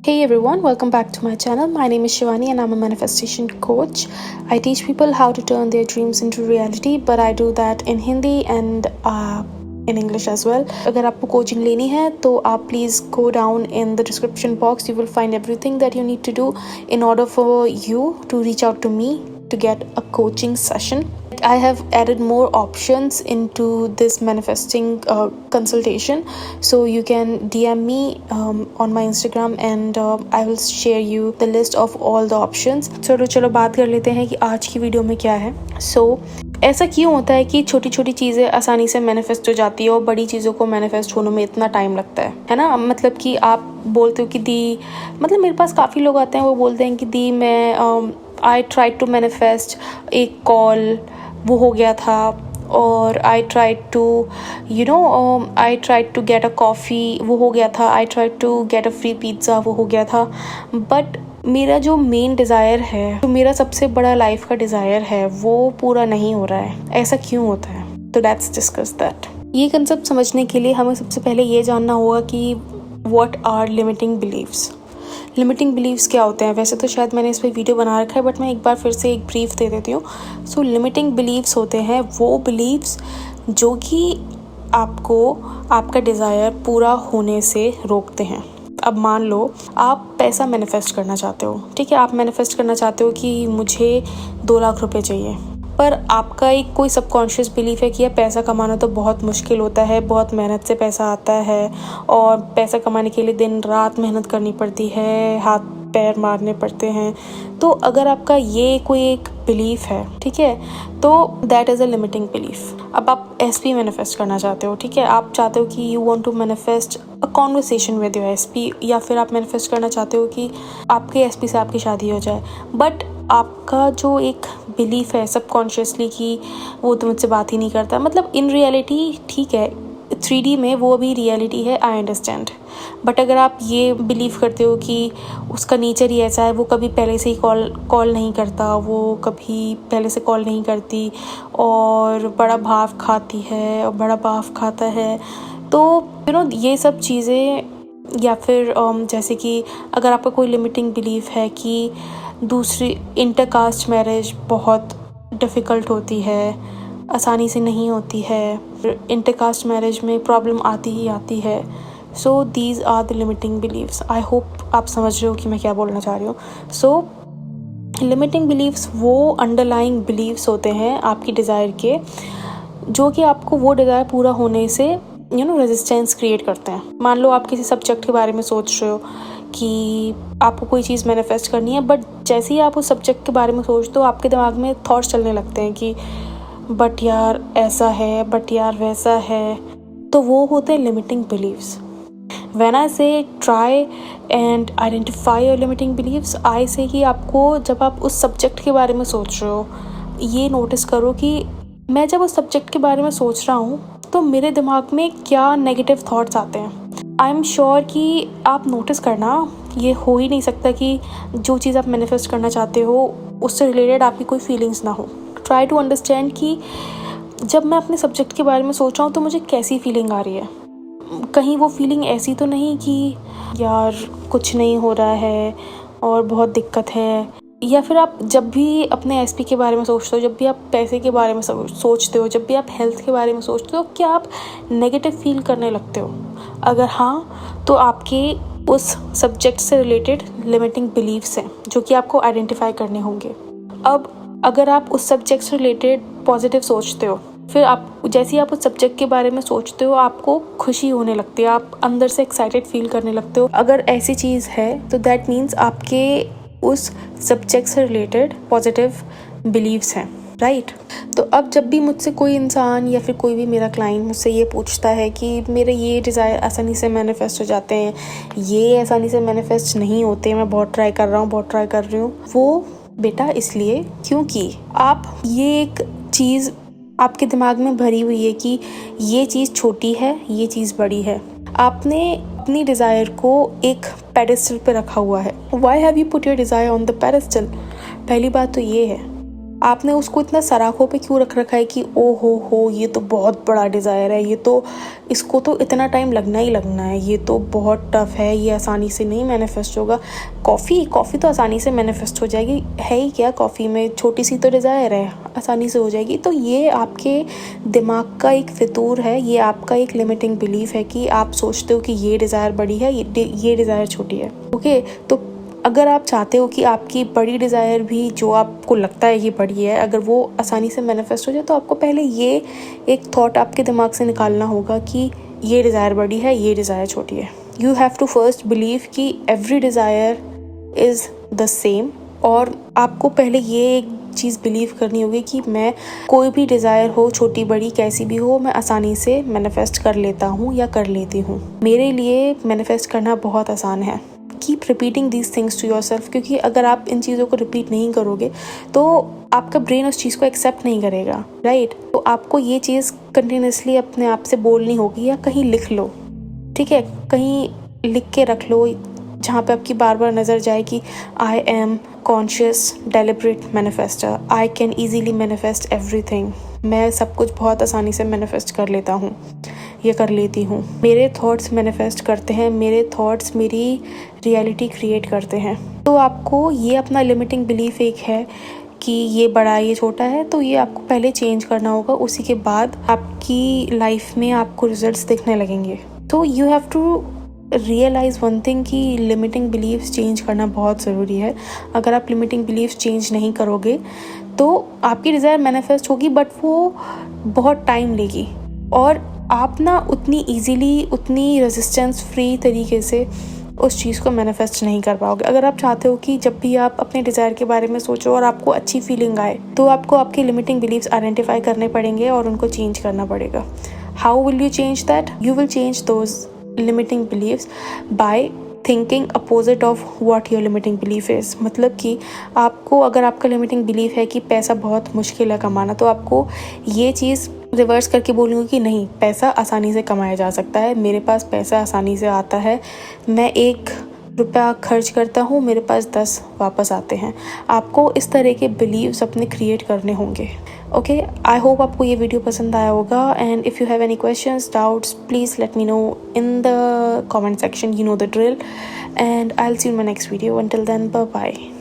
Hey everyone, welcome back to my channel. My name is Shivani and I'm a manifestation coach. I teach people how to turn their dreams into reality, but I do that in Hindi and in English as well. अगर आपको coaching लेनी है तो आप please go down in the description box. You will find everything that you need to do in order for you to reach out to me to get a coaching session. I have added more options into this manifesting consultation, so you can DM me on my Instagram and I will share you the list of all the options. चलो बात कर लेते हैं कि आज की video में क्या है. ऐसा क्यों होता है कि छोटी छोटी चीज़ें आसानी से मैनिफेस्ट हो जाती है और बड़ी चीज़ों को मैनिफेस्ट होने में इतना टाइम लगता है ना. मतलब कि आप बोलते हो कि दी, मतलब मेरे पास काफ़ी लोग आते हैं, वो बोलते हैं कि दी मैं आई ट्राई टू मैनिफेस्ट एक कॉल, वो हो गया था, और I try to get a coffee, वो हो गया था, I try to get a free pizza, वो हो गया था. बट मेरा जो मेन डिज़ायर है, जो मेरा सबसे बड़ा लाइफ का डिज़ायर है, वो पूरा नहीं हो रहा है. ऐसा क्यों होता है? तो लेट्स डिस्कस दैट. ये कंसेप्ट समझने के लिए हमें सबसे पहले ये जानना होगा कि what are limiting beliefs. Limiting beliefs क्या होते हैं? वैसे तो शायद मैंने इस पर वीडियो बना रखा है, बट मैं एक बार फिर से एक ब्रीफ दे देती हूँ. सो लिमिटिंग बिलीव्स होते हैं वो बिलीव्स जो कि आपको आपका डिज़ायर पूरा होने से रोकते हैं. अब मान लो आप पैसा मैनिफेस्ट करना चाहते हो, ठीक है. आप मैनिफेस्ट करना चाहते हो कि मुझे 2 लाख रुपए चाहिए, पर आपका एक कोई सबकॉन्शियस बिलीफ है कि यार पैसा कमाना तो बहुत मुश्किल होता है, बहुत मेहनत से पैसा आता है, और पैसा कमाने के लिए दिन रात मेहनत करनी पड़ती है, हाथ पैर मारने पड़ते हैं. तो अगर आपका ये कोई एक बिलीफ है, ठीक है, तो that is a limiting belief. अब आप एसपी मैनिफेस्ट करना चाहते हो, ठीक है. आप चाहते हो कि you want to manifest a conversation with your SP, या फिर आप मैनिफेस्ट करना चाहते हो कि आपके एसपी से आपकी शादी हो जाए. बट आपका जो एक बिलीफ है सबकॉन्शियसली कि वो तो मुझसे बात ही नहीं करता, मतलब इन रियलिटी ठीक है, 3D में वो भी रियलिटी है, आई अंडरस्टैंड. बट अगर आप ये बिलीव करते हो कि उसका नेचर ही ऐसा है, वो कभी पहले से ही कॉल नहीं करता, वो कभी पहले से कॉल नहीं करती, और बड़ा भाव खाती है और बड़ा भाव खाता है, तो ये सब चीज़ें, या फिर जैसे कि अगर आपका कोई लिमिटिंग बिलीफ है कि दूसरी इंटरकास्ट मैरिज बहुत डिफ़िकल्ट होती है, आसानी से नहीं होती है, इंटरकास्ट मैरिज में प्रॉब्लम आती ही आती है. So these are the limiting beliefs. I hope आप समझ रहे हो कि मैं क्या बोलना चाह रही हूँ. सो लिमिटिंग बिलीव्स वो अंडरलाइंग बिलीव्स होते हैं आपकी डिज़ायर के, जो कि आपको वो डिज़ायर पूरा होने से रेजिस्टेंस क्रिएट करते हैं. मान लो आप किसी सब्जेक्ट के बारे में सोच रहे हो कि आपको कोई चीज़ मैनिफेस्ट करनी है, बट जैसे ही आप उस सब्जेक्ट के बारे में सोचते हो आपके दिमाग में थॉट्स चलने लगते हैं कि बट यार ऐसा है, बट यार वैसा है. तो वो होते हैं limiting beliefs. When I say try and identify your limiting beliefs, I say कि आपको जब आप उस सब्जेक्ट के बारे में सोच रहे हो, ये नोटिस करो कि मैं जब उस सब्जेक्ट के बारे में सोच रहा हूँ तो मेरे दिमाग में क्या नेगेटिव थॉट्स आते हैं. आई एम श्योर कि आप नोटिस करना, ये हो ही नहीं सकता कि जो चीज़ आप मैनिफेस्ट करना चाहते हो उससे रिलेटेड आपकी कोई फीलिंग्स ना हो. ट्राई टू अंडरस्टैंड कि जब मैं अपने सब्जेक्ट के बारे में सोच रहा हूँ तो मुझे कैसी फीलिंग आ रही है. कहीं वो फीलिंग ऐसी तो नहीं कि यार कुछ नहीं हो रहा है और बहुत दिक्कत है. या फिर आप जब भी अपने एसपी के बारे में सोचते हो, जब भी आप पैसे के बारे में सोचते हो, जब भी आप हेल्थ के बारे में सोचते हो, क्या आप नेगेटिव फील करने लगते हो? अगर हाँ, तो आपके उस सब्जेक्ट से रिलेटेड लिमिटिंग बिलीव्स हैं जो कि आपको आइडेंटिफाई करने होंगे. अब अगर आप उस सब्जेक्ट से रिलेटेड पॉजिटिव सोचते हो, फिर आप जैसे ही आप उस सब्जेक्ट के बारे में सोचते हो आपको खुशी होने लगती है, आप अंदर से एक्साइटेड फील करने लगते हो. अगर ऐसी चीज़ है तो दैट मीन्स आपके उस सब्जेक्ट से रिलेटेड पॉजिटिव बिलीव्स हैं, राइट. तो अब जब भी मुझसे कोई इंसान या फिर कोई भी मेरा क्लाइंट मुझसे ये पूछता है कि मेरे ये डिज़ायर आसानी से मैनिफेस्ट हो जाते हैं, ये आसानी से मैनिफेस्ट नहीं होते, मैं बहुत ट्राई कर रहा हूँ, बहुत ट्राई कर रही हूँ, वो बेटा इसलिए क्योंकि आप ये एक चीज़ आपके दिमाग में भरी हुई है कि ये चीज़ छोटी है, ये चीज़ बड़ी है. आपने अपनी डिज़ायर को एक पेडेस्टल पे रखा हुआ है. Why have you put your desire on the pedestal? पहली बात तो ये है. आपने उसको इतना सराखों पे क्यों रख रखा है कि ओ हो ये तो बहुत बड़ा डिज़ायर है, ये तो इसको तो इतना टाइम लगना ही लगना है, ये तो बहुत टफ है, ये आसानी से नहीं मैनिफेस्ट होगा। कॉफ़ी तो आसानी से मैनिफेस्ट हो जाएगी, है ही क्या कॉफ़ी में, छोटी सी तो डिज़ायर है, आसानी से हो जाएगी। तो ये आपके दिमाग का एक फितूर है, ये आपका एक लिमिटिंग बिलीफ है कि आप सोचते हो कि ये डिज़ायर बड़ी है, ये डिज़ायर छोटी है। ओके, तो अगर आप चाहते हो कि आपकी बड़ी डिज़ायर भी, जो आपको लगता है कि बड़ी है, अगर वो आसानी से मैनिफेस्ट हो जाए, तो आपको पहले ये एक थॉट आपके दिमाग से निकालना होगा कि ये डिज़ायर बड़ी है, ये डिज़ायर छोटी है। You have to first believe कि every desire is the same, और आपको पहले ये एक चीज़ बिलीव करनी होगी कि मैं कोई भी डिज़ायर हो, छोटी बड़ी कैसी भी हो, मैं आसानी से मैनिफेस्ट कर लेता हूँ या कर लेती हूँ। मेरे लिए मैनिफेस्ट करना बहुत आसान है। Keep repeating these things to yourself, क्योंकि अगर आप इन चीज़ों को रिपीट नहीं करोगे तो आपका ब्रेन उस चीज़ को एक्सेप्ट नहीं करेगा, राइट। तो आपको ये चीज़ कंटिन्यूसली अपने आप से बोलनी होगी, या कहीं लिख लो, ठीक है, कहीं लिख के रख लो जहाँ पे आपकी बार बार नज़र जाए कि I am conscious deliberate manifester, I can easily manifest everything, मैं सब कुछ बहुत आसानी से मैनिफेस्ट कर लेता हूँ, ये कर लेती हूँ। मेरे थॉट्स मैनिफेस्ट करते हैं, मेरे थॉट्स मेरी रियलिटी क्रिएट करते हैं। तो आपको ये अपना लिमिटिंग बिलीफ एक है कि ये बड़ा है, ये छोटा है, तो ये आपको पहले चेंज करना होगा, उसी के बाद आपकी लाइफ में आपको रिजल्ट्स दिखने लगेंगे। तो you have to realise one thing कि लिमिटिंग बिलीव्स चेंज करना बहुत ज़रूरी है। अगर आप लिमिटिंग बिलीव्स चेंज नहीं करोगे तो आपकी डिज़ायर मैनिफेस्ट होगी, बट वो बहुत टाइम लेगी, और आप ना उतनी ईजीली, उतनी रेजिस्टेंस फ्री तरीके से उस चीज़ को मैनिफेस्ट नहीं कर पाओगे। अगर आप चाहते हो कि जब भी आप अपने डिज़ायर के बारे में सोचो और आपको अच्छी फीलिंग आए, तो आपको आपके लिमिटिंग बिलीव्स आइडेंटिफाई करने पड़ेंगे और उनको चेंज करना पड़ेगा। How will you change that? You will change those limiting beliefs by thinking opposite of what your limiting belief is। मतलब कि आपको, अगर आपका limiting belief है कि पैसा बहुत मुश्किल है कमाना, तो आपको ये चीज़ रिवर्स करके बोलूँगी कि नहीं, पैसा आसानी से कमाया जा सकता है, मेरे पास पैसा आसानी से आता है, मैं 1 रुपया खर्च करता हूँ, मेरे पास 10 वापस आते हैं। आपको इस तरह के बिलीव्स अपने क्रिएट करने होंगे। ओके, आई होप आपको ये वीडियो पसंद आया होगा, and if you have any questions, doubts, please let me know in the comment section, you know the drill, and I will see you in my next video. Until then, bye bye.